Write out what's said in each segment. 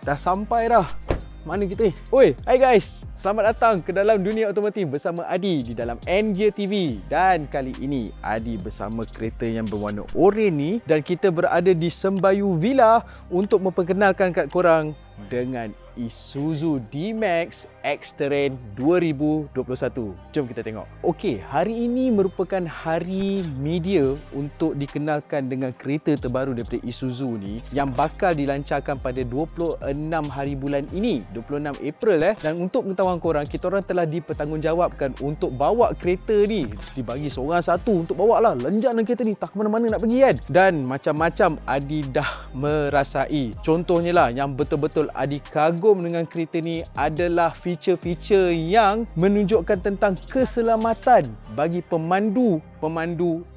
dah sampai dah. Mana kita ni? Oi, hai guys. Selamat datang ke dalam dunia otomotif bersama Adi di dalam N-Gear TV. Dan kali ini Adi bersama kereta yang berwarna oranye ni, dan kita berada di Sembayu Villa untuk memperkenalkan kat korang dengan Isuzu D-Max X-Terrain 2021. Jom kita tengok. Okey, hari ini merupakan hari media untuk dikenalkan dengan kereta terbaru daripada Isuzu ni yang bakal dilancarkan pada 26 hari bulan ini, 26 April Dan untuk pengetahuan korang, kita orang telah dipertanggungjawabkan untuk bawa kereta ni. Dibagi seorang satu untuk bawa lah, lenjak dengan kereta ni, tak ke mana-mana nak pergi kan. Dan macam-macam Adi dah merasai. Contohnya lah, yang betul-betul Adi kagum dengan kereta ni adalah feature-feature yang menunjukkan tentang keselamatan bagi pemandu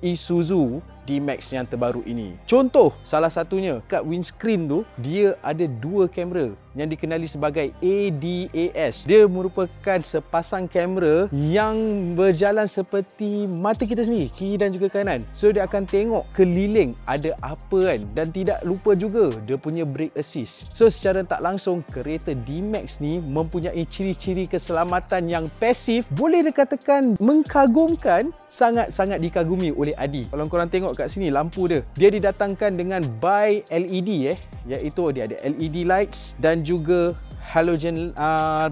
Isuzu D-Max yang terbaru ini. Contoh, salah satunya kat windscreen tu, dia ada dua kamera yang dikenali sebagai ADAS. Dia merupakan sepasang kamera yang berjalan seperti mata kita sendiri, kiri dan juga kanan. So dia akan tengok keliling ada apa kan, dan tidak lupa juga dia punya brake assist. So secara tak langsung, kereta D-Max ni mempunyai ciri-ciri keselamatan yang pasif, boleh dikatakan mengagumkan, sangat-sangat dikagumi oleh Adi. Kalau korang tengok kat sini, lampu dia didatangkan dengan bi LED iaitu dia ada LED lights dan juga halogen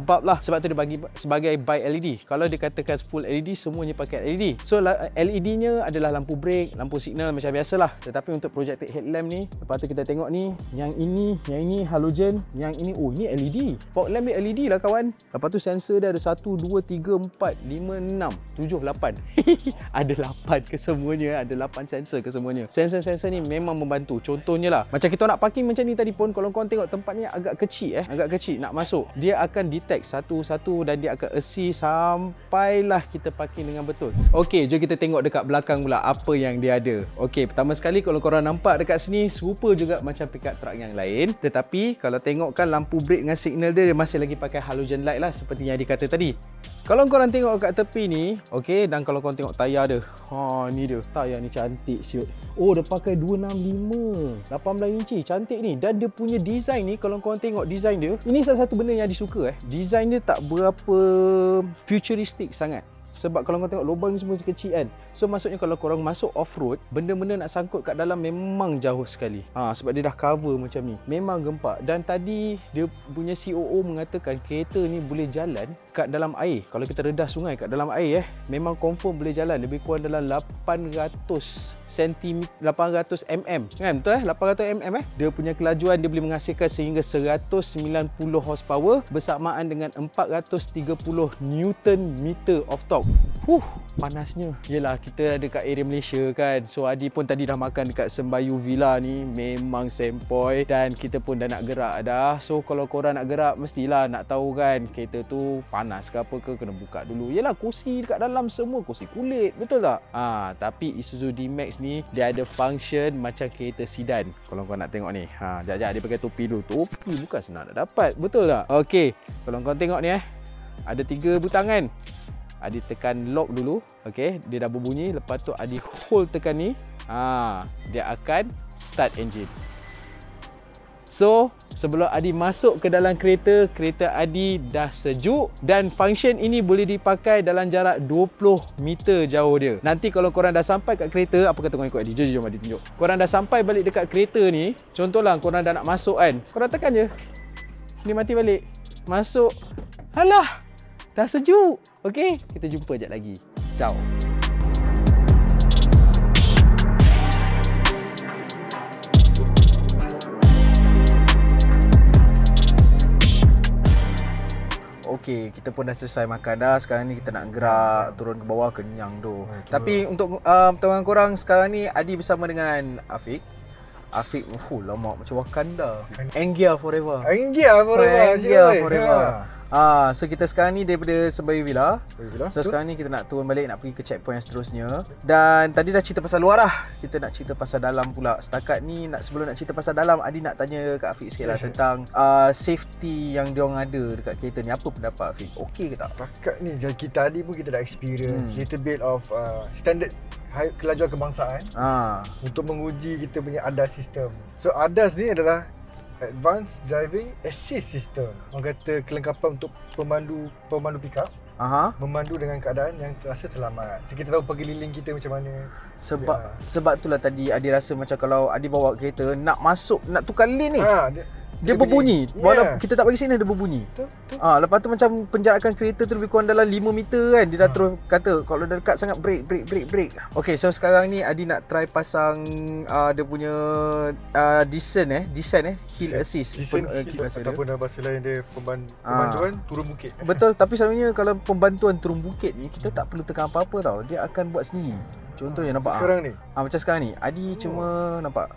bulb lah, sebab tu dia bagi sebagai bi LED. Kalau dikatakan full LED, semuanya pakai LED. So LED-nya adalah lampu brake, lampu signal macam biasalah. Tetapi untuk projected headlamp ni, lepas tu kita tengok ni, yang ini halogen, yang ini ini LED. Fog lamp ni LED lah kawan. Lepas tu sensor dia ada 1 2 3 4 5 6 7 8. Ada 8 ke semuanya, ada 8 sensor ke semuanya. Sensor-sensor ni memang membantu. Contohnya lah, macam kita nak parking macam ni tadi pun, kalau korang tengok tempat ni agak kecil agak kecil nak masuk, dia akan detect satu-satu dan dia akan assist sampailah kita parking dengan betul. Okey, jom kita tengok dekat belakang pula apa yang dia ada. Okey, pertama sekali kalau korang nampak dekat sini, serupa juga macam pickup truck yang lain, tetapi kalau tengokkan lampu brake dengan signal dia masih lagi pakai halogen light lah, seperti yang dikata tadi. Kalau korang tengok kat tepi ni, okey, dan kalau korang tengok tayar dia, ni dia, tayar ni cantik siut. Oh, dia pakai 265 18 inci, cantik ni. Dan dia punya design ni, kalau korang tengok design dia, ini salah satu benda yang disuka design dia tak berapa futuristic sangat. Sebab kalau korang tengok lubang ni semua kecil kan. So maksudnya kalau korang masuk off-road, benda-benda nak sangkut kat dalam memang jauh sekali. Sebab dia dah cover macam ni, memang gempak. Dan tadi dia punya COO mengatakan kereta ni boleh jalan kat dalam air. Kalau kita redah sungai kat dalam air memang confirm boleh jalan lebih kurang dalam 800 cm, 800 mm kan, betul 800 mm Dia punya kelajuan dia boleh menghasilkan sehingga 190 horsepower bersamaan dengan 430 Newton meter of torque. Panasnya. Yelah, kita ada kat area Malaysia kan. So Adi pun tadi dah makan dekat Sembayu Villa ni, memang sempoi. Dan kita pun dah nak gerak dah. So kalau korang nak gerak, mestilah nak tahu kan kereta tu panas ke apa ke, kena buka dulu. Yelah, kursi dekat dalam semua kursi kulit, betul tak? Tapi Isuzu D-Max ni dia ada function macam kereta sedan. Kalau korang nak tengok ni, jap dia pakai topi dulu. Topi bukan senang nak dapat, betul tak? Okey, kalau korang tengok ni ada 3 butang kan. Adi tekan lock dulu, okey, dia dah berbunyi. Lepas tu Adi hold tekan ni, dia akan start engine. So sebelum Adi masuk ke dalam kereta, kereta Adi dah sejuk, dan function ini boleh dipakai dalam jarak 20 meter jauh dia. Nanti kalau korang dah sampai kat kereta, apa kata korang ikut Adi? Jom Adi tunjuk. Korang dah sampai balik dekat kereta ni, contohlah korang dah nak masuk kan, korang tekan je, ni mati balik, masuk. Alah, dah sejuk. Okey, kita jumpa sekejap lagi. Ciao. Okey, kita pun dah selesai makan dah. Sekarang ni kita nak gerak turun ke bawah, kenyang tu. Tapi untuk pertolongan korang, sekarang ni Adi bersama dengan Afiq. Lama macam Wakanda. N-Gear forever. N-Gear forever. So kita sekarang ni daripada Sembayu Villa. So sekarang ni kita nak turun balik, nak pergi ke checkpoint yang seterusnya. Dan tadi dah cerita pasal luar dah, kita nak cerita pasal dalam pula. Setakat ni sebelum nak cerita pasal dalam, Adi nak tanya Kak Afiq sikit lah tentang safety yang diorang ada dekat kereta ni. Apa pendapat Afiq? Okey ke tak? Setakat ni kita tadi pun kita dah experience little bit of standard kelajuan kebangsaan untuk menguji kita punya ADAS system. So ADAS ni adalah Advanced Driving Assist System. Orang kata kelengkapan untuk pemandu pickup memandu dengan keadaan yang terasa selamat. So, kita tahu pergeliling kita macam mana. Sebab itulah tadi Adi rasa macam kalau Adi bawa kereta nak tukar lane ni. Dia berbunyi. Walaupun kita tak bagi signal dia berbunyi. Betul. Lepas tu macam penjarakan kereta tu lebih kurang dalam 5 meter kan. Dia dah terus kata kalau dah dekat sangat brake. Okay, so sekarang ni Adi nak try pasang dia punya descent hill assist. Ataupun dalam bahasa lain dia pembantuan turun bukit. Betul, tapi selalunya kalau pembantuan turun bukit ni kita tak perlu tekan apa-apa tau. Dia akan buat sendiri. Contohnya nampak sekarang ni. Macam sekarang ni. Adi cuma nampak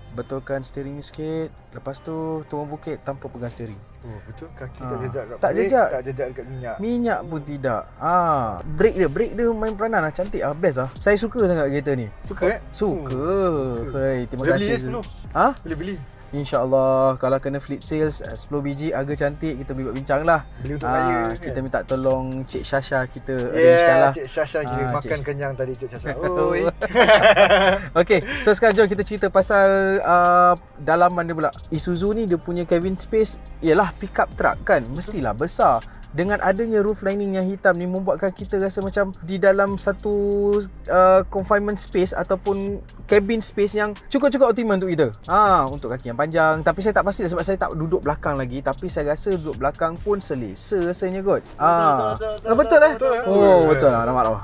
betulkan steering ni sikit. Lepas tu turun bukit tanpa pegang steering. Betul, kaki tak jejak kat tak jejak dekat minyak. Minyak pun tidak. Brake dia main peranan lah. Cantik lah, best lah. Saya suka sangat kereta ni. Suka Suka. Hai, terima kasih. Boleh beli Boleh beli. InsyaAllah kalau kena fleet sales 10 biji harga cantik kita boleh buat bincang lah. Beli untuk raya kita minta tolong Cik Shasha kita arrangekan lah. Cik Shasha kita makan kenyang tadi Cik Shasha. Okay, so sekarang jom kita cerita pasal dalaman dia pula. Isuzu ni dia punya cabin space ialah pickup truck kan, mestilah besar. Dengan adanya roof lining yang hitam ni membuatkan kita rasa macam di dalam satu confinement space ataupun cabin space yang cukup-cukup optimal untuk kita. Untuk kaki yang panjang. Tapi saya tak pasti sebab saya tak duduk belakang lagi. Tapi saya rasa duduk belakang pun selesa rasanya kot. Betul betul lah. Nampak tau.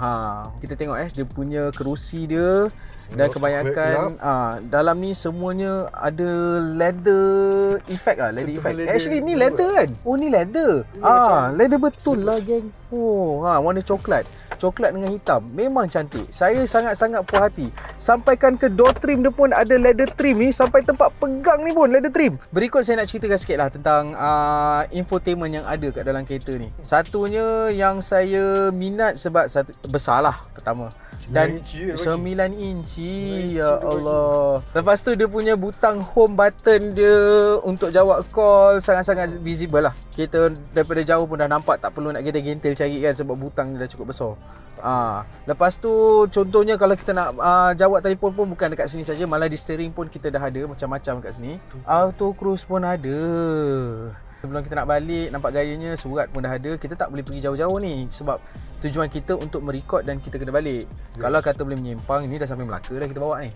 Kita tengok dia punya kerusi dia. Dan kebanyakan dalam ni semuanya ada leather effect lah, leather effect. Actually ni leather kan? Oh ni leather. Leather betul lah geng. Warna coklat dengan hitam. Memang cantik. Saya sangat-sangat puas hati. Sampaikan ke door trim dia pun ada leather trim ni. Sampai tempat pegang ni pun leather trim. Berikut saya nak ceritakan sikit lah tentang infotainment yang ada kat dalam kereta ni. Satunya yang saya minat sebab besar lah pertama. Dan 9 inci ya Allah. Lepas tu dia punya butang home button dia untuk jawab call sangat-sangat visible lah. Kita daripada jauh pun dah nampak, tak perlu nak kita gentil cari kan sebab butang dia dah cukup besar. Lepas tu contohnya kalau kita nak jawab telefon pun bukan dekat sini saja, malah di steering pun kita dah ada macam-macam kat sini. Auto cruise pun ada. Sebelum kita nak balik, nampak gayanya, surat pun dah ada. Kita tak boleh pergi jauh-jauh ni sebab tujuan kita untuk merekod dan kita kena balik. Kalau kata boleh menyimpang, ni dah sampai Melaka dah kita bawa ni.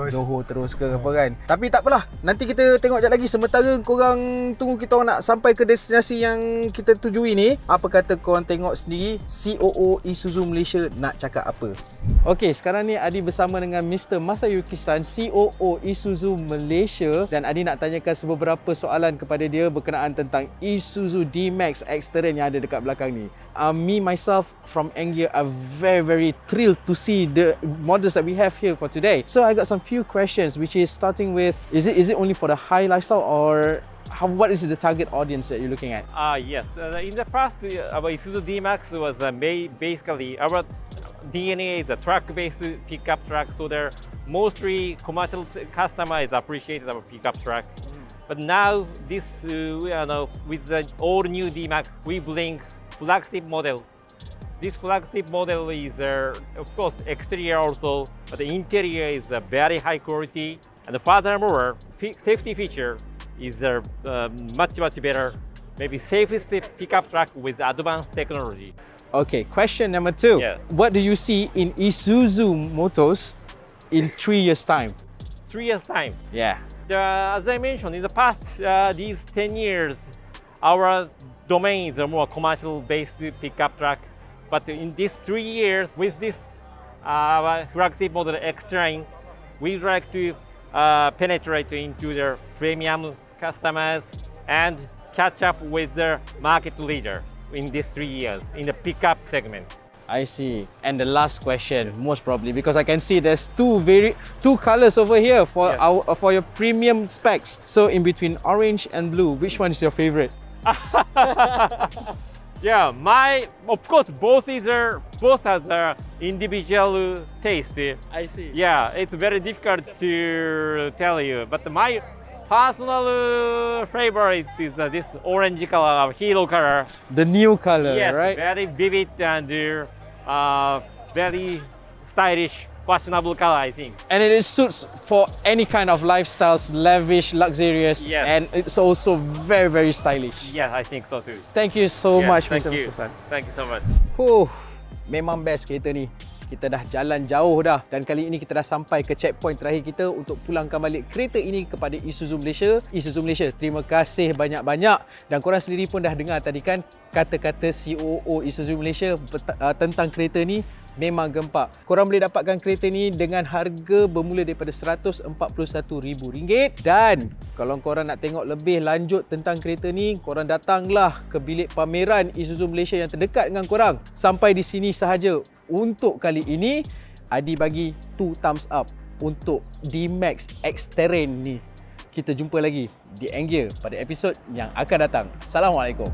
Johor terus ke apa kan. Tapi tak apalah, nanti kita tengok sekejap lagi. Sementara korang tunggu kita orang nak sampai ke destinasi yang kita tujui ni. Apa kata korang tengok sendiri COO Isuzu Malaysia nak cakap apa. Okey, sekarang ni Adi bersama dengan Mr. Masayuki-san, COO Isuzu Malaysia. Dan Adi nak tanyakan beberapa soalan kepada dia berkenaan tentang Isuzu D-Max X-Terrain yang ada dekat belakang ni. Me myself from Angia are very thrilled to see the models that we have here for today. So I got some few questions, which is starting with, is it only for the high lifestyle, or what is the target audience that you're looking at? Yes, in the past our Isuzu D-Max was basically our DNA is a truck-based pickup truck, so they're mostly commercial customers appreciated our pickup truck. But now this with the all new D-Max, we bring flagship model. This flagship model is of course exterior also, but the interior is very high quality, and furthermore safety feature is much better. Maybe safest pickup truck with advanced technology. Okay, question number 2. Yeah. What do you see in Isuzu Motors in 3 years time? 3 years time. Yeah. As I mentioned, in the past these 10 years, our domain is a more commercial-based pickup truck. But in these 3 years, with this flagship model X-Train, we'd like to penetrate into their premium customers and catch up with the market leader in these 3 years in the pickup segment. I see. And the last question, most probably, because I can see there's two colors over here for for your premium specs. So in between orange and blue, which one is your favorite? Yeah, of course both have their individual taste. I see. Yeah, it's very difficult to tell you, but my personal favorite is this orange color, hero color. The new color, yes, right? Very vivid and very stylish fashionable color, I think. And it suits for any kind of lifestyles, lavish, luxurious, Yes. and it's also very, very stylish. Yeah, I think so too. Thank you so Yeah, much, thank Mr. you. Sultan. Thank you so much. Memang best kereta ni. Kita dah jalan jauh dah dan kali ini kita dah sampai ke checkpoint terakhir kita untuk pulangkan balik kereta ini kepada Isuzu Malaysia. Isuzu Malaysia, terima kasih banyak-banyak. Dan korang sendiri pun dah dengar tadi kan kata-kata COO Isuzu Malaysia tentang kereta ni memang gempak. Korang boleh dapatkan kereta ni dengan harga bermula daripada RM141,000. Dan kalau korang nak tengok lebih lanjut tentang kereta ni, korang datanglah ke bilik pameran Isuzu Malaysia yang terdekat dengan korang. Sampai di sini sahaja. Untuk kali ini, Adi bagi 2 thumbs up untuk D-Max X-Terrain ni. Kita jumpa lagi di Angear pada episod yang akan datang. Assalamualaikum.